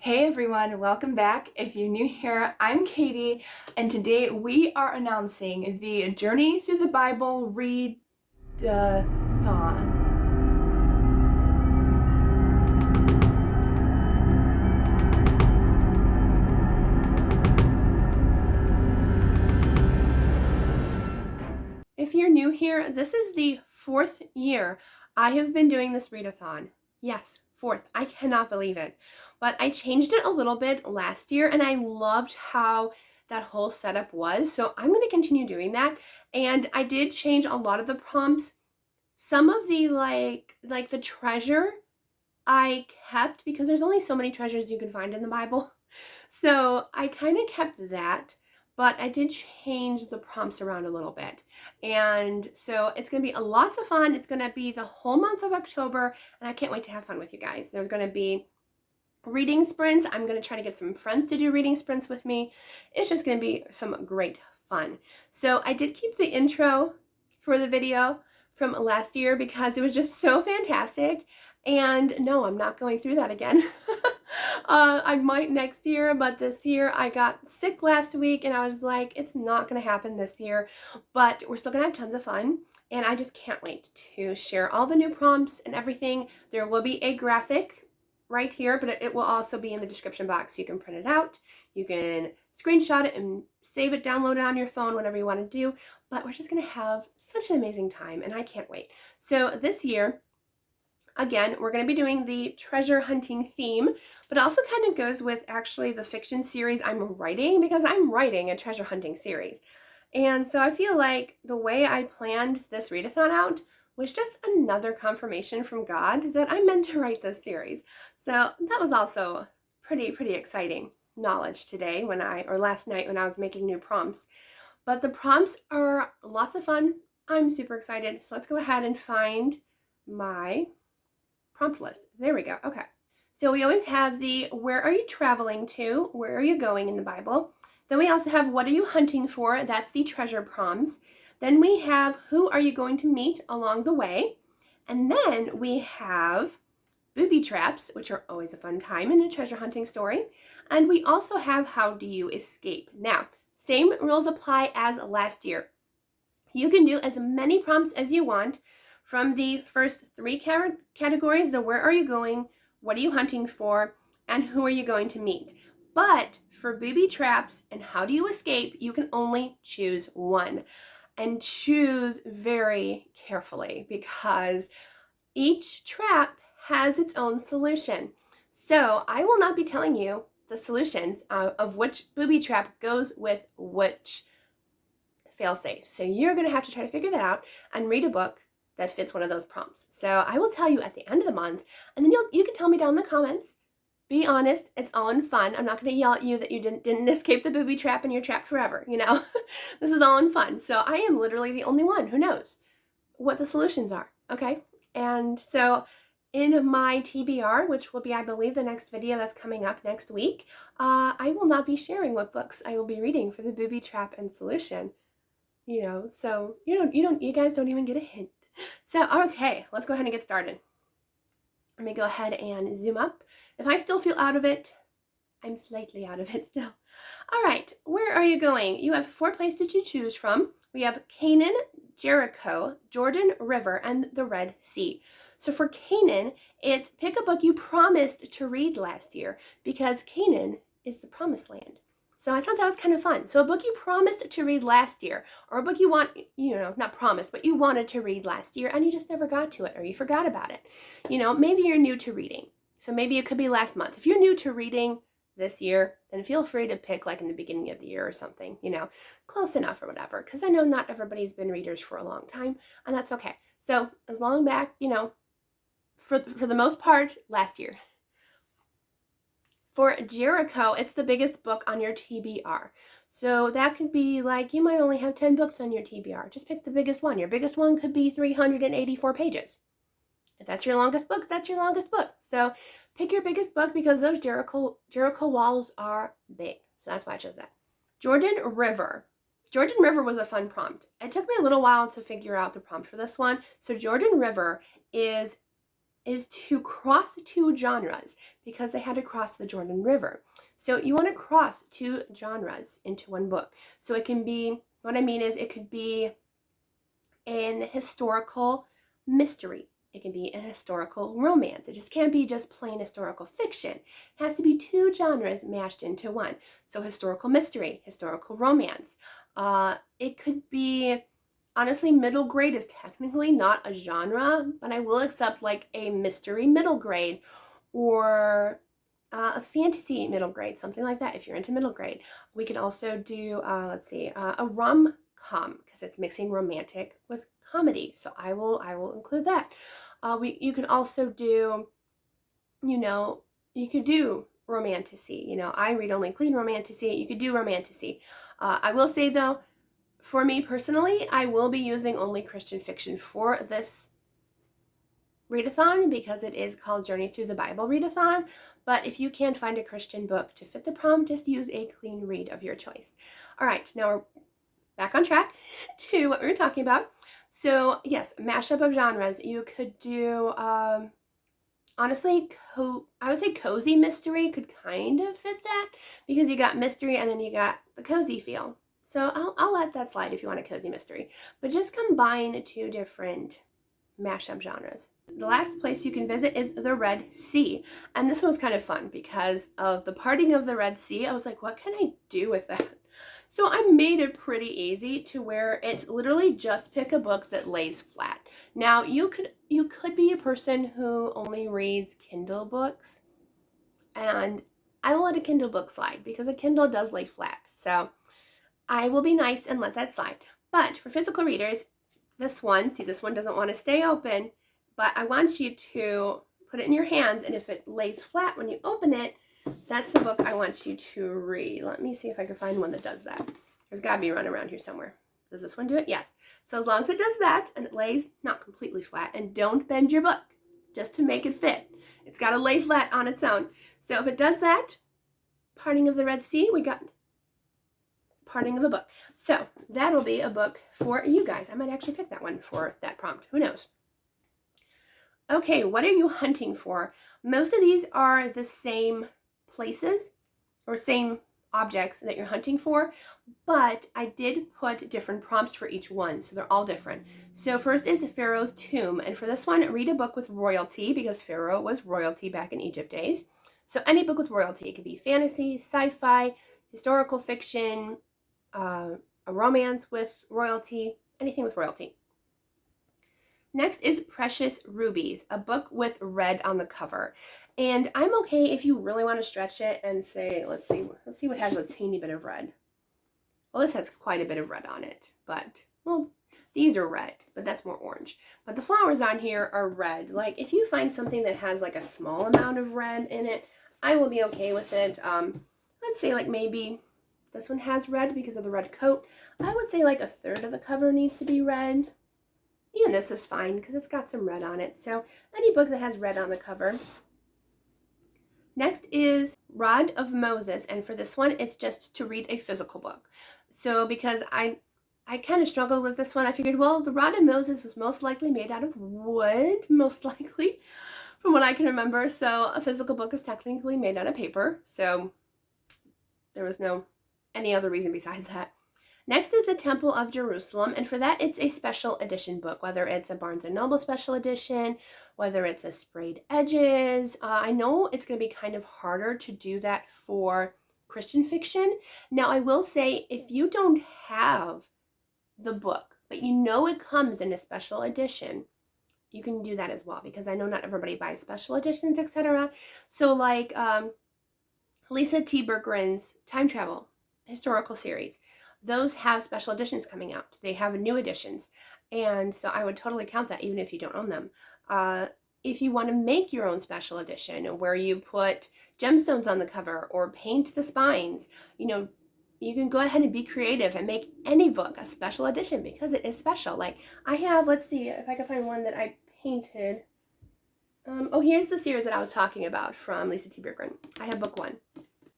Hey everyone, welcome back. If you're new here, I'm Katie, and today we are announcing the Journey Through the Bible Readathon. If you're new here, this is the 4th year I have been doing this readathon. Yes, 4th. I cannot believe it. But I changed it a little bit last year and I loved how that whole setup was. So I'm going to continue doing that. And I did change a lot of the prompts. Some of the like the treasure I kept because there's only so many treasures you can find in the Bible. So I kind of kept that, but I did change the prompts around a little bit. And so it's going to be lots of fun. It's going to be the whole month of October, and I can't wait to have fun with you guys. There's going to be reading sprints. I'm going to try to get some friends to do reading sprints with me. It's just going to be some great fun. So I did keep the intro for the video from last year because it was just so fantastic. And no, I'm not going through that again. I might next year, but this year I got sick last week and I was like, it's not going to happen this year, but we're still going to have tons of fun. And I just can't wait to share all the new prompts and everything. There will be a graphic right here, but it will also be in the description box. You can print it out. You can screenshot it and save it, download it on your phone, whatever you want to do. But we're just going to have such an amazing time and I can't wait. So this year, again, we're going to be doing the treasure hunting theme, but it also kind of goes with actually the fiction series I'm writing because I'm writing a treasure hunting series. And so I feel like the way I planned this readathon out was just another confirmation from God that I meant to write this series. So that was also pretty exciting knowledge today or last night when I was making new prompts. But the prompts are lots of fun. I'm super excited. So let's go ahead and find my prompt list. There we go. Okay. So we always have the where are you traveling to? Where are you going in the Bible? Then we also have what are you hunting for? That's the treasure prompts. Then we have who are you going to meet along the way? And then we have booby traps, which are always a fun time in a treasure hunting story. And we also have how do you escape? Now, same rules apply as last year. You can do as many prompts as you want from the first 3 categories, the where are you going, what are you hunting for, and who are you going to meet. But for booby traps and how do you escape, you can only choose one. And choose very carefully because each trap has its own solution. So I will not be telling you the solutions of which booby trap goes with which fail-safe. So you're going to have to try to figure that out and read a book that fits one of those prompts. So I will tell you at the end of the month, and then you can tell me down in the comments. Be honest, it's all in fun. I'm not going to yell at you that you didn't escape the booby trap and you're trapped forever, you know? This is all in fun. So I am literally the only one who knows what the solutions are, okay? And so in my TBR, which will be, I believe, the next video that's coming up next week, I will not be sharing what books I will be reading for the booby trap and solution, you know? So you guys don't even get a hint. So, okay, let's go ahead and get started. Let me go ahead and zoom up. If I still feel out of it, I'm slightly out of it still. All right, where are you going? You have 4 places to choose from. We have Canaan, Jericho, Jordan River, and the Red Sea. So for Canaan, it's pick a book you promised to read last year because Canaan is the promised land. So I thought that was kind of fun. So a book you promised to read last year, or a book you want, not promised, but you wanted to read last year and you just never got to it or you forgot about it. Maybe you're new to reading. So maybe it could be last month. If you're new to reading this year, then feel free to pick like in the beginning of the year or something, close enough or whatever. Because I know not everybody's been readers for a long time and that's okay. So as long back, for the most part, last year. For Jericho, it's the biggest book on your TBR. So that could be like, you might only have 10 books on your TBR. Just pick the biggest one. Your biggest one could be 384 pages. If that's your longest book, that's your longest book. So pick your biggest book because those Jericho walls are big. So that's why I chose that. Jordan River. Jordan River was a fun prompt. It took me a little while to figure out the prompt for this one. So Jordan River is is to cross two genres because they had to cross the Jordan River. So you want to cross two genres into one book. So it can be, what I mean is it could be an historical mystery. It can be an historical romance. It just can't be just plain historical fiction. It has to be two genres mashed into one. So historical mystery, historical romance. It could be, honestly, middle grade is technically not a genre, but I will accept like a mystery middle grade or a fantasy middle grade, something like that if you're into middle grade. We can also do, a rom-com because it's mixing romantic with comedy. So I will include that. You can also do, you could do romantasy. I read only clean romantasy. You could do romantasy. I will say though, for me personally, I will be using only Christian fiction for this readathon because it is called Journey Through the Bible Readathon. But if you can't find a Christian book to fit the prompt, just use a clean read of your choice. All right, now we're back on track to what we were talking about. So yes, mashup of genres. You could do, honestly, I would say cozy mystery could kind of fit that because you got mystery and then you got the cozy feel. So I'll let that slide if you want a cozy mystery. But just combine two different mashup genres. The last place you can visit is the Red Sea. And this one's kind of fun because of the parting of the Red Sea. I was like, what can I do with that? So I made it pretty easy to where it's literally just pick a book that lays flat. Now you could be a person who only reads Kindle books, and I will let a Kindle book slide because a Kindle does lay flat. So I will be nice and let that slide. But for physical readers, this one doesn't want to stay open, but I want you to put it in your hands, and if it lays flat when you open it, that's the book I want you to read. Let me see if I can find one that does that. There's got to be one around here somewhere. Does this one do it? Yes. So as long as it does that and it lays not completely flat, and don't bend your book just to make it fit. It's got to lay flat on its own. So if it does that, Parting of the Red Sea, we got Parting of a Book. So that'll be a book for you guys. I might actually pick that one for that prompt. Who knows? Okay, what are you hunting for? Most of these are the same places or same objects that you're hunting for, but I did put different prompts for each one, so they're all different. So first is Pharaoh's tomb, and for this one, read a book with royalty because Pharaoh was royalty back in Egypt days. So any book with royalty, it could be fantasy, sci-fi, historical fiction, a romance with royalty, anything with royalty. Next is Precious Rubies, a book with red on the cover. And I'm okay if you really want to stretch it and say, let's see what has a teeny bit of red. Well, this has quite a bit of red on it, but, well, these are red, but that's more orange. But the flowers on here are red. Like, if you find something that has like a small amount of red in it, I will be okay with it. Let's say like maybe this one has red because of the red coat. I would say like a third of the cover needs to be red. Even this is fine because it's got some red on it. So any book that has red on the cover. Next is Rod of Moses, and for this one, it's just to read a physical book. So because I kind of struggled with this one, I figured, well, the Rod of Moses was most likely made out of wood, most likely, from what I can remember. So a physical book is technically made out of paper. So there was no any other reason besides that. Next is the Temple of Jerusalem, and for that, it's a special edition book, whether it's a Barnes & Noble special edition, whether it's a sprayed edges. I know it's going to be kind of harder to do that for Christian fiction. Now, I will say, if you don't have the book, but you know it comes in a special edition, you can do that as well, because I know not everybody buys special editions, etc. So like Lisa T. Berggren's Time Travel historical series, those have special editions coming out. They have new editions. And so I would totally count that even if you don't own them. If you want to make your own special edition where you put gemstones on the cover or paint the spines, you can go ahead and be creative and make any book a special edition because it is special. Like I have, let's see if I can find one that I painted. Here's the series that I was talking about from Lisa T. Berggren. I have book 1.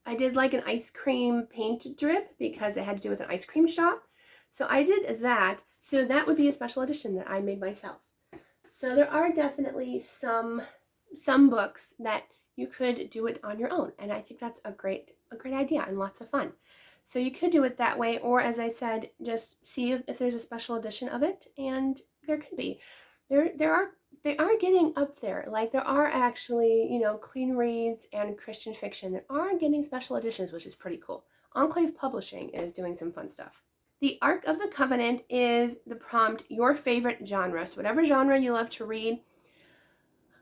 I did like an ice cream paint drip because it had to do with an ice cream shop. So I did that. So that would be a special edition that I made myself. So there are definitely some books that you could do it on your own, and I think that's a great idea and lots of fun. So you could do it that way, or as I said, just see if there's a special edition of it, and there could be. They are getting up there. Like there are actually, clean reads and Christian fiction that are getting special editions, which is pretty cool. Enclave Publishing is doing some fun stuff. The Ark of the Covenant is the prompt, your favorite genre. So whatever genre you love to read.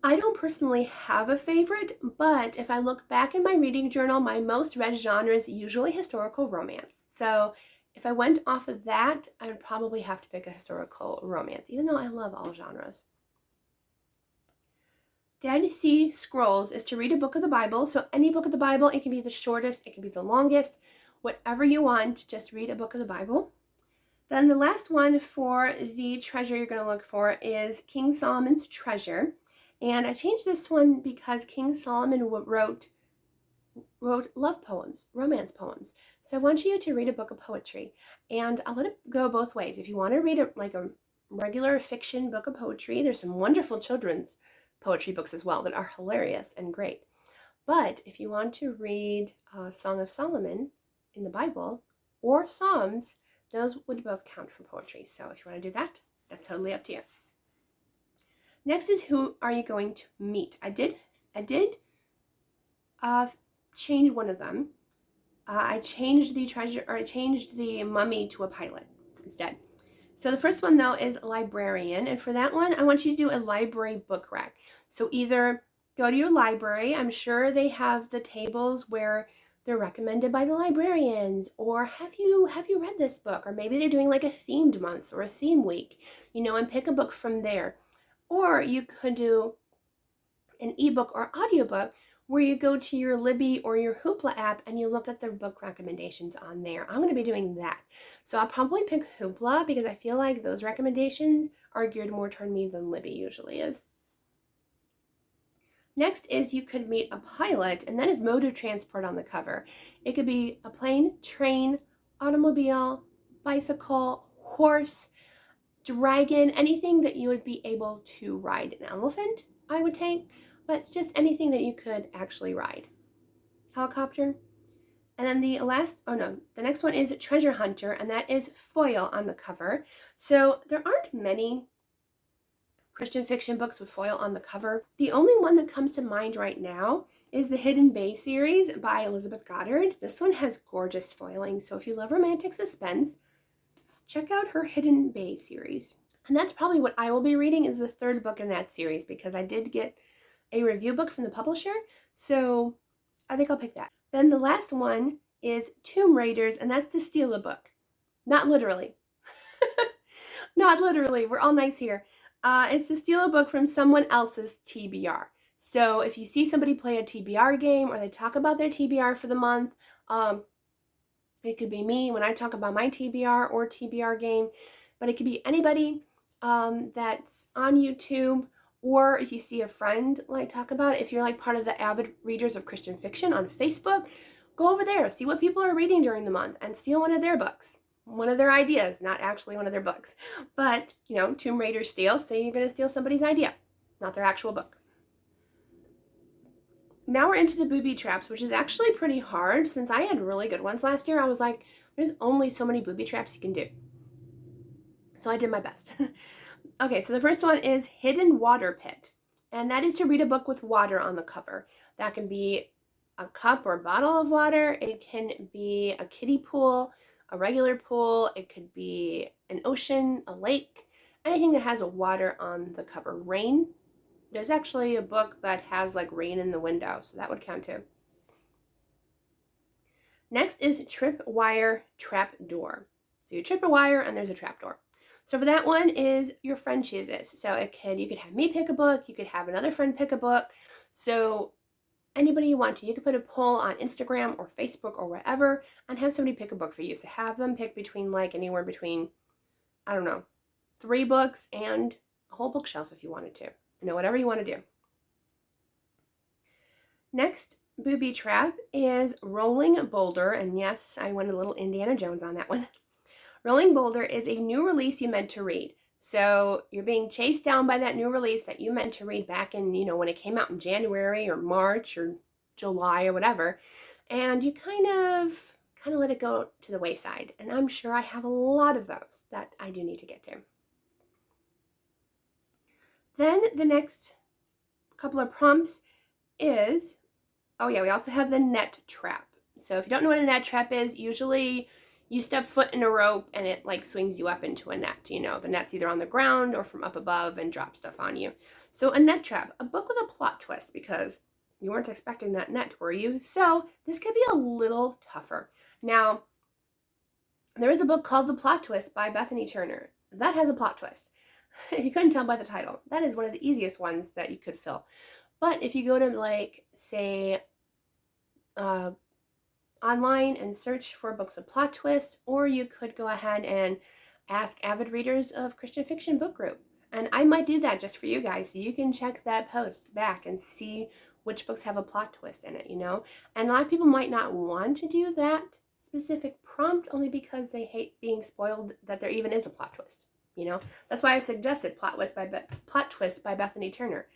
I don't personally have a favorite, but if I look back in my reading journal, my most read genre is usually historical romance. So if I went off of that, I would probably have to pick a historical romance, even though I love all genres. Dead Sea Scrolls is to read a book of the Bible. So any book of the Bible, it can be the shortest, it can be the longest, whatever you want, just read a book of the Bible. Then the last one for the treasure you're going to look for is King Solomon's Treasure. And I changed this one because King Solomon wrote love poems, romance poems. So I want you to read a book of poetry. And I'll let it go both ways. If you want to read a regular fiction book of poetry, there's some wonderful children's poetry books as well that are hilarious and great. But if you want to read Song of Solomon in the Bible or Psalms, those would both count for poetry. So if you want to do that, that's totally up to you. Next is who are you going to meet? I did change one of them. I changed the mummy to a pilot instead. So the first one though is librarian, and for that one I want you to do a library book rack. So either go to your library, I'm sure they have the tables where they're recommended by the librarians, or have you read this book? Or maybe they're doing like a themed month or a theme week, and pick a book from there. Or you could do an ebook or audiobook where you go to your Libby or your Hoopla app and you look at the book recommendations on there. I'm going to be doing that. So I'll probably pick Hoopla because I feel like those recommendations are geared more toward me than Libby usually is. Next is you could meet a pilot, and that is mode of transport on the cover. It could be a plane, train, automobile, bicycle, horse, dragon, anything that you would be able to ride. An elephant, I would take, but just anything that you could actually ride. Helicopter. And then the next one is treasure hunter, and that is foil on the cover. So there aren't many Christian fiction books with foil on the cover. The only one that comes to mind right now is the Hidden Bay series by Elizabeth Goddard. This one has gorgeous foiling, so if you love romantic suspense, check out her Hidden Bay series. And that's probably what I will be reading, is the third book in that series, because I did get a review book from the publisher, so I think I'll pick that. Then the last one is Tomb Raiders, and that's to steal a book. Not literally. Not literally. We're all nice here. It's to steal a book from someone else's TBR. So if you see somebody play a TBR game or they talk about their TBR for the month, it could be me when I talk about my TBR or TBR game, but it could be anybody that's on YouTube, or if you see a friend talk about it. If you're part of the avid readers of Christian fiction on Facebook, go over there, see what people are reading during the month and steal one of their books. One of their ideas, not actually one of their books. But, Tomb Raider steals, so you're going to steal somebody's idea, not their actual book. Now we're into the booby traps, which is actually pretty hard. Since I had really good ones last year, I was like, there's only so many booby traps you can do. So I did my best. Okay, so the first one is Hidden Water Pit. And that is to read a book with water on the cover. That can be a cup or bottle of water. It can be a kiddie pool, a regular pool. It could be an ocean, a lake, anything that has a water on the cover. Rain. There's actually a book that has rain in the window, so that would count too. Next is Tripwire Trapdoor. So you trip a wire and there's a trapdoor. So for that one is your friend chooses. So you could have me pick a book, you could have another friend pick a book. So anybody you want to. You could put a poll on Instagram or Facebook or whatever and have somebody pick a book for you. So have them pick between anywhere between, 3 books and a whole bookshelf if you wanted to. Whatever you want to do. Next booby trap is Rolling Boulder. And yes, I went a little Indiana Jones on that one. Rolling Boulder is a new release you meant to read. So you're being chased down by that new release that you meant to read back in, when it came out in January or March or July or whatever. And you kind of let it go to the wayside. And I'm sure I have a lot of those that I do need to get to. Then the next couple of prompts is, we also have the net trap. So if you don't know what a net trap is, usually you step foot in a rope and it like swings you up into a net. The net's either on the ground or from up above and drops stuff on you. So a net trap, a book with a plot twist, because you weren't expecting that net, were you? So this could be a little tougher. Now, there is a book called The Plot Twist by Bethany Turner. That has a plot twist. If you couldn't tell by the title, that is one of the easiest ones that you could fill. But if you go to say online and search for books with plot twists, or you could go ahead and ask avid readers of Christian Fiction Book Group. And I might do that just for you guys, so you can check that post back and see which books have a plot twist in it, And a lot of people might not want to do that specific prompt only because they hate being spoiled that there even is a plot twist, That's why I suggested Plot Twist by Bethany Turner.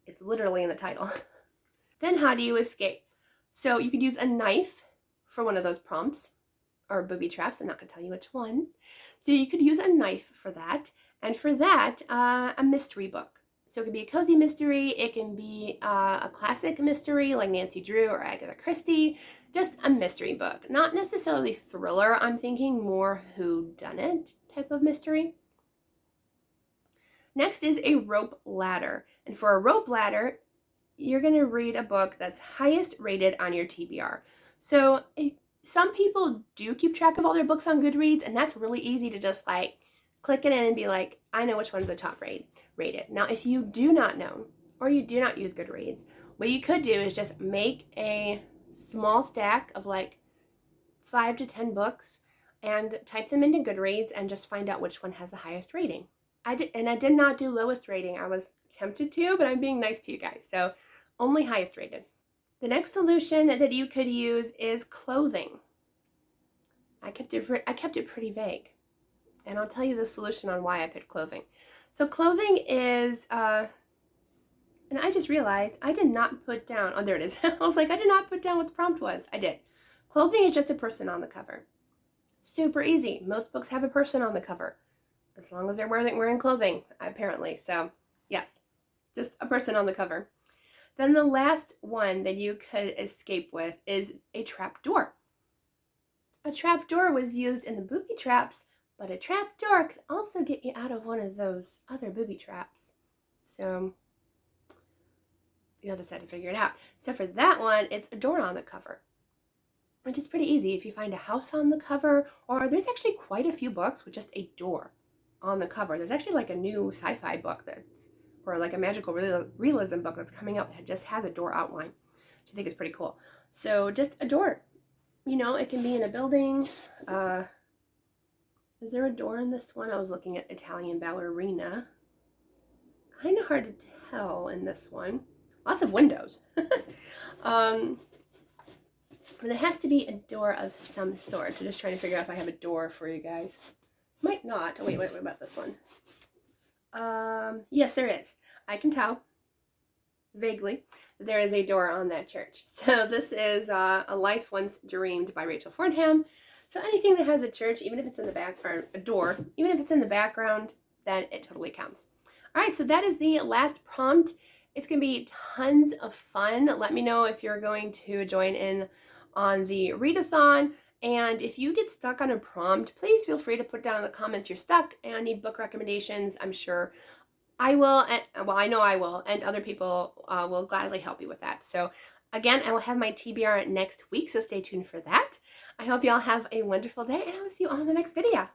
It's literally in the title. Then how do you escape? So you could use a knife for one of those prompts, or booby traps. I'm not going to tell you which one. So you could use a knife for that. And for that, a mystery book. So it could be a cozy mystery. It can be a classic mystery like Nancy Drew or Agatha Christie. Just a mystery book. Not necessarily thriller. I'm thinking more whodunit type of mystery. Next is a rope ladder. And for a rope ladder, you're going to read a book that's highest rated on your TBR. So some people do keep track of all their books on Goodreads, and that's really easy to just click it in and be like, I know which one's the top rated. Now, if you do not know, or you do not use Goodreads, what you could do is just make a small stack of 5 to 10 books and type them into Goodreads and just find out which one has the highest rating. I did not do lowest rating. I was tempted to, but I'm being nice to you guys. So only highest rated. The next solution that you could use is clothing. I kept it pretty vague. And I'll tell you the solution on why I picked clothing. So clothing is, and I just realized I did not put down, oh, there it is. I was like, I did not put down what the prompt was. I did. Clothing is just a person on the cover. Super easy. Most books have a person on the cover. As long as they're wearing clothing, apparently. So, yes, just a person on the cover. Then the last one that you could escape with is a trap door. A trap door was used in the booby traps, but a trap door could also get you out of one of those other booby traps. So, you'll just have to figure it out. So for that one, it's a door on the cover, which is pretty easy. If you find a house on the cover, or there's actually quite a few books with just a door on the cover. There's actually a new sci-fi book or a magical realism book that's coming out that just has a door outline, which I think is pretty cool. So just a door, it can be in a building. Is there a door in this one? I was looking at Italian ballerina. Kind of hard to tell in this one. Lots of windows. But it has to be a door of some sort. So just trying to figure out if I have a door for you guys. Might not. Oh, wait, what about this one? Yes, there is. I can tell, vaguely, that there is a door on that church. So this is A Life Once Dreamed by Rachel Fordham. So anything that has a church, even if it's in the back, or a door, even if it's in the background, then it totally counts. All right, so that is the last prompt. It's going to be tons of fun. Let me know if you're going to join in on the Readathon. And if you get stuck on a prompt, please feel free to put down in the comments you're stuck and need book recommendations. I'm sure I will, I know I will, and other people will gladly help you with that. So again, I will have my TBR next week, so stay tuned for that. I hope you all have a wonderful day, and I will see you all in the next video.